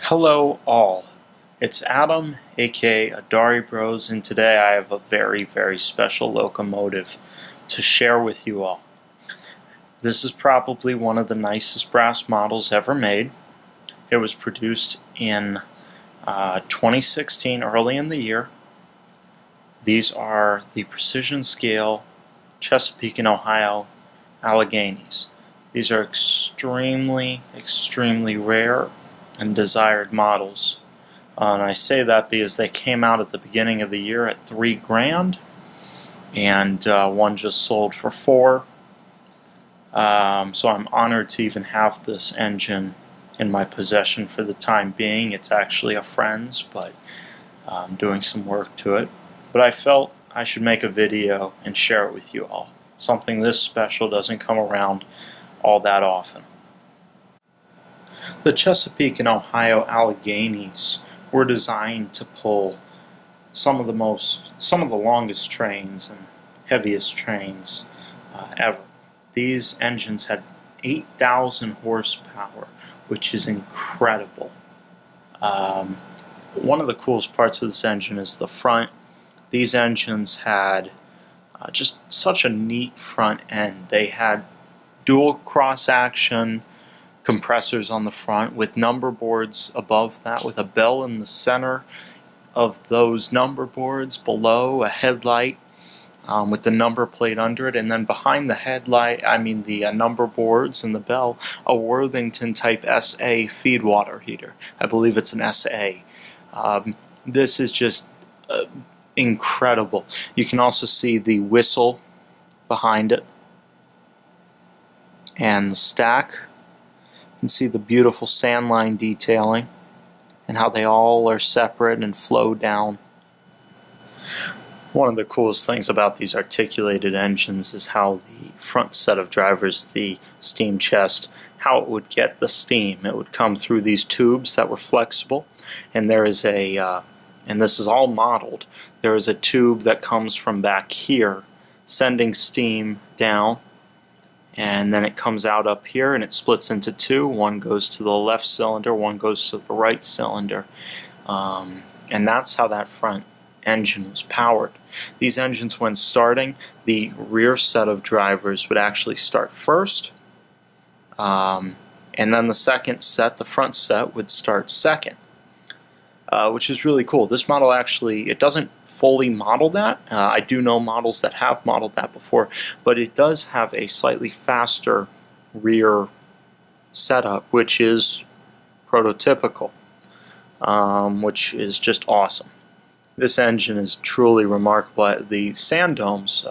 Hello all, it's Adam aka Adari Bros, and today I have a very special locomotive to share with you all. This is probably one of the nicest brass models ever made. It was produced in 2016, early in the year. These are the precision scale Chesapeake and Ohio Alleghenies. These are extremely rare and desired models. And I say that because they came out at the beginning of the year at $3 grand, and one just sold for $4. So I'm honored to even have this engine in my possession for the time being. It's actually a friend's, but I'm doing some work to it. But I felt I should make a video and share it with you all. Something this special doesn't come around all that often. The Chesapeake and Ohio Alleghenies were designed to pull some of the longest trains and heaviest trains ever. These engines had 8,000 horsepower, which is incredible. One of the coolest parts of this engine is the front. These engines had just such a neat front end. They had dual cross-action compressors on the front with number boards above that, with a bell in the center of those number boards, below a headlight with the number plate under it, and then behind the number boards and the bell, a Worthington type SA feed water heater. I believe it's an SA. This is just incredible. You can also see the whistle behind it and the stack. You can see the beautiful sand line detailing and how they all are separate and flow down. One of the coolest things about these articulated engines is how the front set of drivers, the steam chest, how it would get the steam. It would come through these tubes that were flexible, and there is and this is all modeled, there is a tube that comes from back here sending steam down, and then it comes out up here and it splits into two. One goes to the left cylinder, one goes to the right cylinder, and that's how that front engine was powered. These engines, when starting, the rear set of drivers would actually start first, and then the second set, the front set, would start second. Which is really cool. This model actually, it doesn't fully model that. I do know models that have modeled that before, but it does have a slightly faster rear setup, which is prototypical, which is just awesome. This engine is truly remarkable. The sand domes,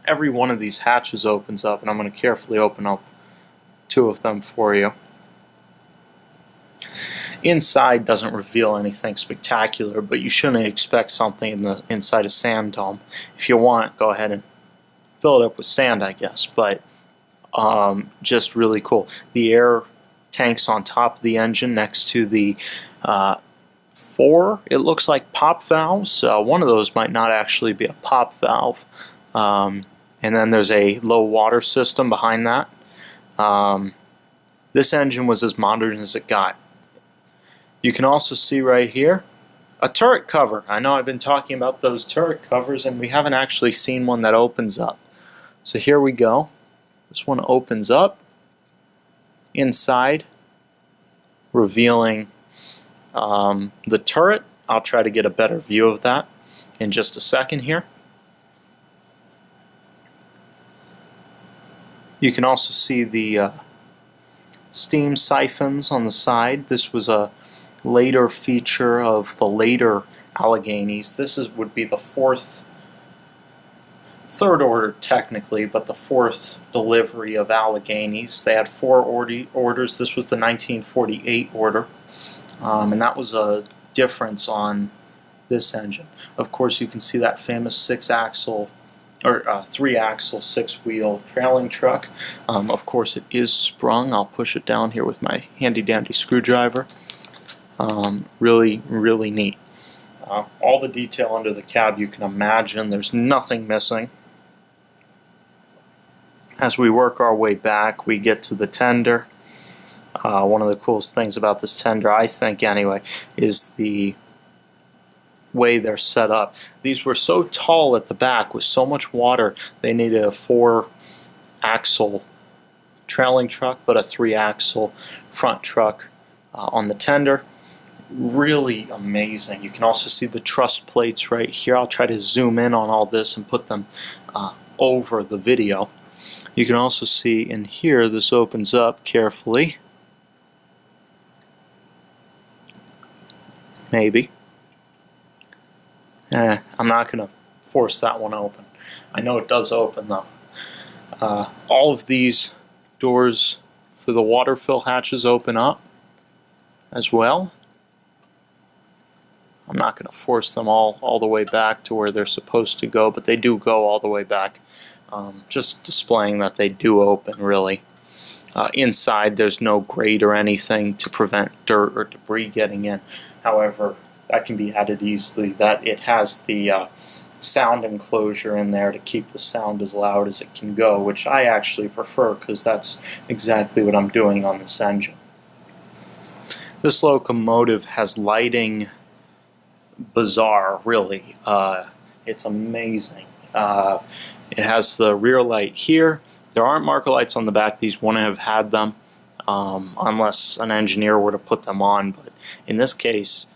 every one of these hatches opens up, and I'm going to carefully open up two of them for you. Inside doesn't reveal anything spectacular, but you shouldn't expect something in the inside a sand dome. If you want, go ahead and fill it up with sand, I guess, but just really cool. The air tanks on top of the engine next to the four, it looks like pop valves. One of those might not actually be a pop valve. And then there's a low water system behind that. This engine was as modern as it got. You can also see right here a turret cover. I know I've been talking about those turret covers, and we haven't actually seen one that opens up. So here we go. This one opens up inside, revealing the turret. I'll try to get a better view of that in just a second here. You can also see the steam siphons on the side. This was a later feature of the later Alleghenies. This would be the third order technically, but the fourth delivery of Alleghenies. They had 4 orders. This was the 1948 order, and that was a difference on this engine. Of course, you can see that famous 3-axle 6-wheel trailing truck. Of course, it is sprung. I'll push it down here with my handy-dandy screwdriver. Really neat. All the detail under the cab you can imagine. There's nothing missing. As we work our way back, we get to the tender. One of the coolest things about this tender, I think anyway, is the way they're set up. These were so tall at the back with so much water, they needed a 4-axle trailing truck, but a 3-axle front truck on the tender. Really amazing. You can also see the truss plates right here. I'll try to zoom in on all this and put them over the video. You can also see in here, this opens up carefully. Maybe. I'm not going to force that one open. I know it does open though. All of these doors for the water fill hatches open up as well. I'm not going to force them all the way back to where they're supposed to go, but they do go all the way back. Just displaying that they do open, really. Inside there's no grate or anything to prevent dirt or debris getting in. However, that can be added easily. That it has the sound enclosure in there to keep the sound as loud as it can go, which I actually prefer because that's exactly what I'm doing on this engine. This locomotive has lighting bizarre, really. It's amazing. It has the rear light here. There aren't marker lights on the back. These wouldn't have had them unless an engineer were to put them on, but in this case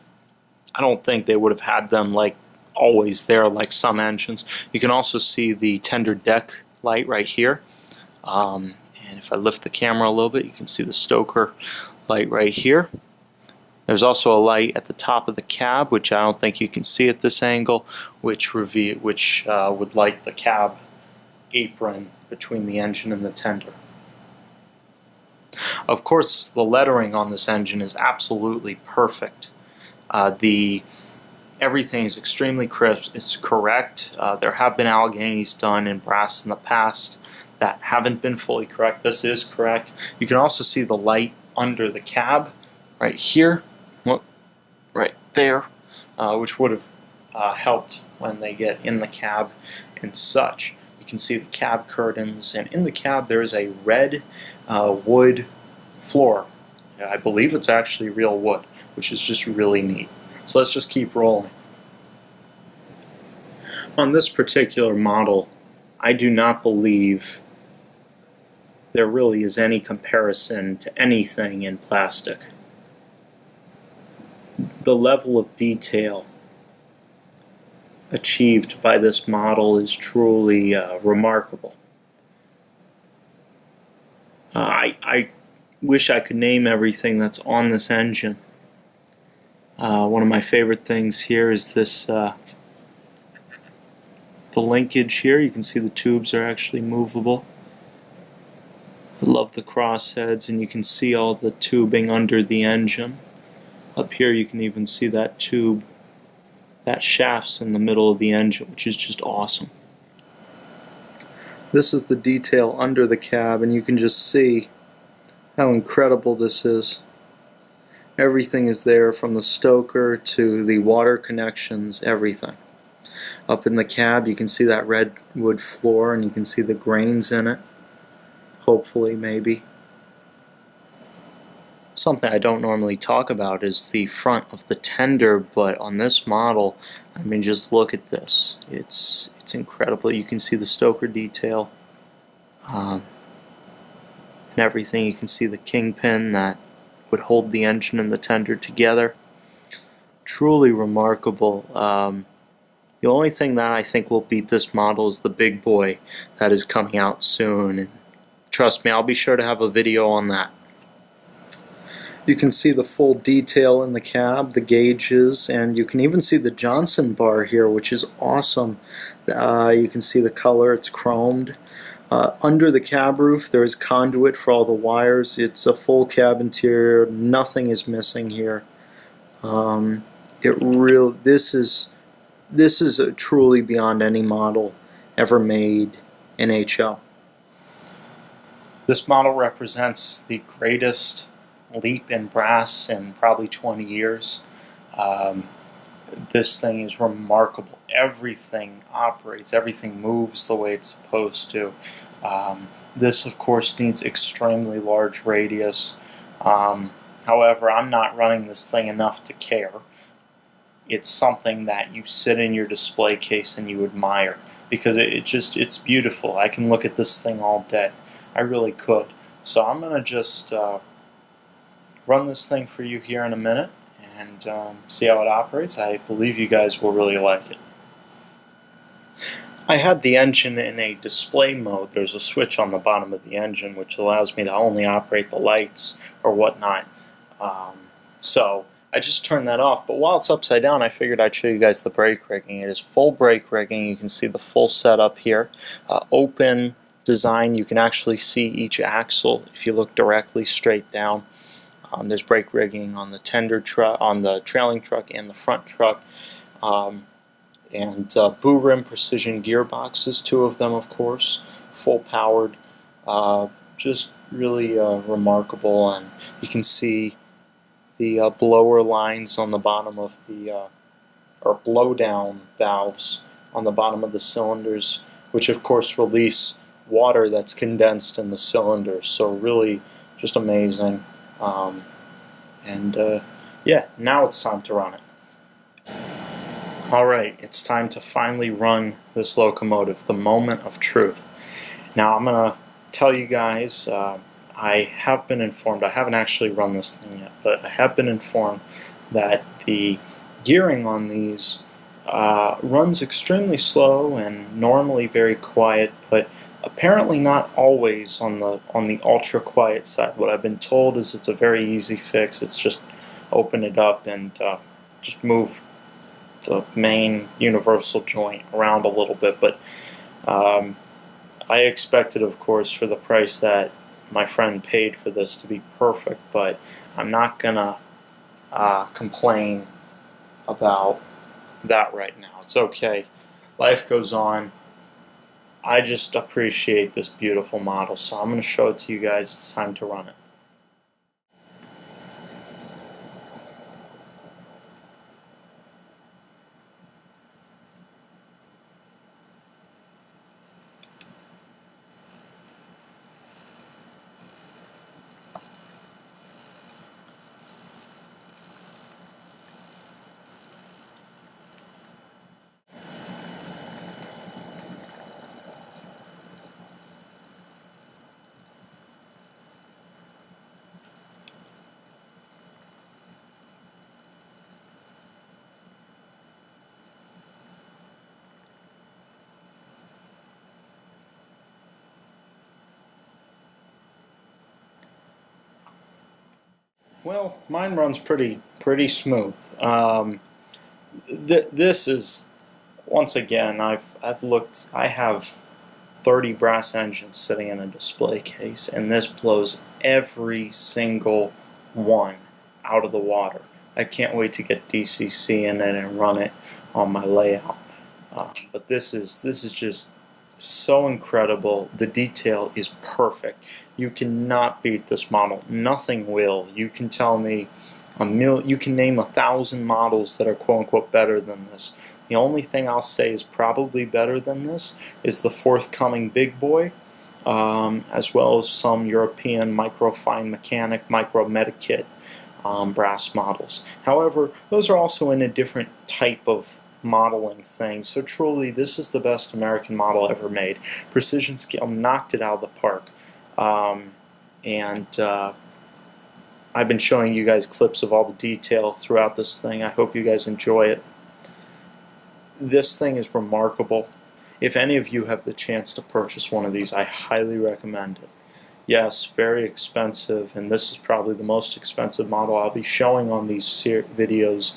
I don't think they would have had them like always there like some engines. You can also see the tender deck light right here, and if I lift the camera a little bit, you can see the stoker light right here. There's also a light at the top of the cab, which I don't think you can see at this angle, which would light the cab apron between the engine and the tender. Of course, the lettering on this engine is absolutely perfect. Everything is extremely crisp. It's correct. There have been Alleghenies done in brass in the past that haven't been fully correct. This is correct. You can also see the light under the cab right here. Look, right there, which would have helped when they get in the cab and such. You can see the cab curtains, and in the cab there is a red wood floor. I believe it's actually real wood, which is just really neat. So let's just keep rolling. On this particular model, I do not believe there really is any comparison to anything in plastic. The level of detail achieved by this model is truly remarkable. I wish I could name everything that's on this engine. One of my favorite things here is this the linkage here. You can see the tubes are actually movable. I love the crossheads, and you can see all the tubing under the engine. Up here you can even see that tube, that shaft's in the middle of the engine, which is just awesome. This is the detail under the cab, and you can just see how incredible this is. Everything is there, from the stoker to the water connections, everything. Up in the cab you can see that red wood floor, and you can see the grains in it. Hopefully, maybe. Something I don't normally talk about is the front of the tender, but on this model, I mean, just look at this. It's incredible. You can see the stoker detail and everything. You can see the kingpin that would hold the engine and the tender together. Truly remarkable. The only thing that I think will beat this model is the big boy that is coming out soon. And trust me, I'll be sure to have a video on that. You can see the full detail in the cab, the gauges, and you can even see the Johnson bar here, which is awesome. You can see the color, it's chromed. Under the cab roof there is conduit for all the wires. It's a full cab interior, nothing is missing here. This is truly beyond any model ever made in HO. This model represents the greatest leap in brass in probably 20 years. This thing is remarkable. Everything operates, everything moves the way it's supposed to. This, of course, needs extremely large radius. However, I'm not running this thing enough to care. It's something that you sit in your display case and you admire because it's beautiful. I can look at this thing all day. I really could. So I'm going to just run this thing for you here in a minute and see how it operates. I believe you guys will really like it. I had the engine in a display mode. There's a switch on the bottom of the engine which allows me to only operate the lights or whatnot. So I just turned that off, but while it's upside down I figured I'd show you guys the brake rigging. It is full brake rigging. You can see the full setup here. Open design. You can actually see each axle if you look directly straight down. There's brake rigging on the tender truck, on the trailing truck and the front truck. And boom rim precision gearboxes, 2 of them of course, full powered, just really remarkable. And you can see the blower lines on the bottom of the, or blow down valves on the bottom of the cylinders, which of course release water that's condensed in the cylinders. So really just amazing. Yeah, now it's time to run it. Alright, it's time to finally run this locomotive, the moment of truth. Now I'm going to tell you guys, I have been informed, I haven't actually run this thing yet, but I have been informed that the gearing on these runs extremely slow and normally very quiet, but apparently not always on the ultra quiet side. What I've been told is it's a very easy fix. It's just open it up and just move the main universal joint around a little bit. But I expected, of course, for the price that my friend paid for this to be perfect, but I'm not gonna complain about that right now. It's okay. Life goes on. I just appreciate this beautiful model, so I'm going to show it to you guys. It's time to run it. Well, mine runs pretty smooth. This is, once again, I've looked. I have 30 brass engines sitting in a display case, and this blows every single one out of the water. I can't wait to get DCC in it and run it on my layout. But this is just so incredible. The detail is perfect. You cannot beat this model. Nothing will. You can tell me you can name 1,000 models that are quote-unquote better than this. The only thing I'll say is probably better than this is the forthcoming Big Boy, as well as some European Microfine Mechanic, Micro Medikit brass models. However, those are also in a different type of modeling thing. So truly, this is the best American model ever made. Precision Scale knocked it out of the park. I've been showing you guys clips of all the detail throughout this thing. I hope you guys enjoy it. This thing is remarkable. If any of you have the chance to purchase one of these, I highly recommend it. Yes, very expensive, and this is probably the most expensive model I'll be showing on these videos,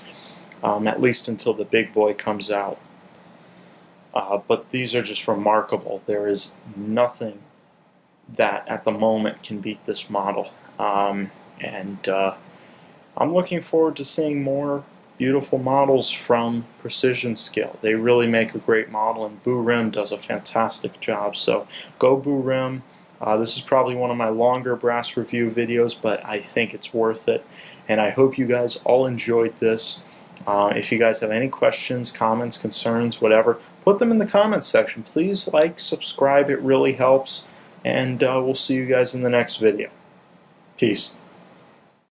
at least until the Big Boy comes out. But these are just remarkable. There is nothing that at the moment can beat this model. I'm looking forward to seeing more beautiful models from Precision Scale. They really make a great model, and Boo Rim does a fantastic job. So go Boo Rim. This is probably one of my longer brass review videos, but I think it's worth it. And I hope you guys all enjoyed this. If you guys have any questions, comments, concerns, whatever, put them in the comments section. Please like, subscribe, it really helps. And we'll see you guys in the next video. Peace.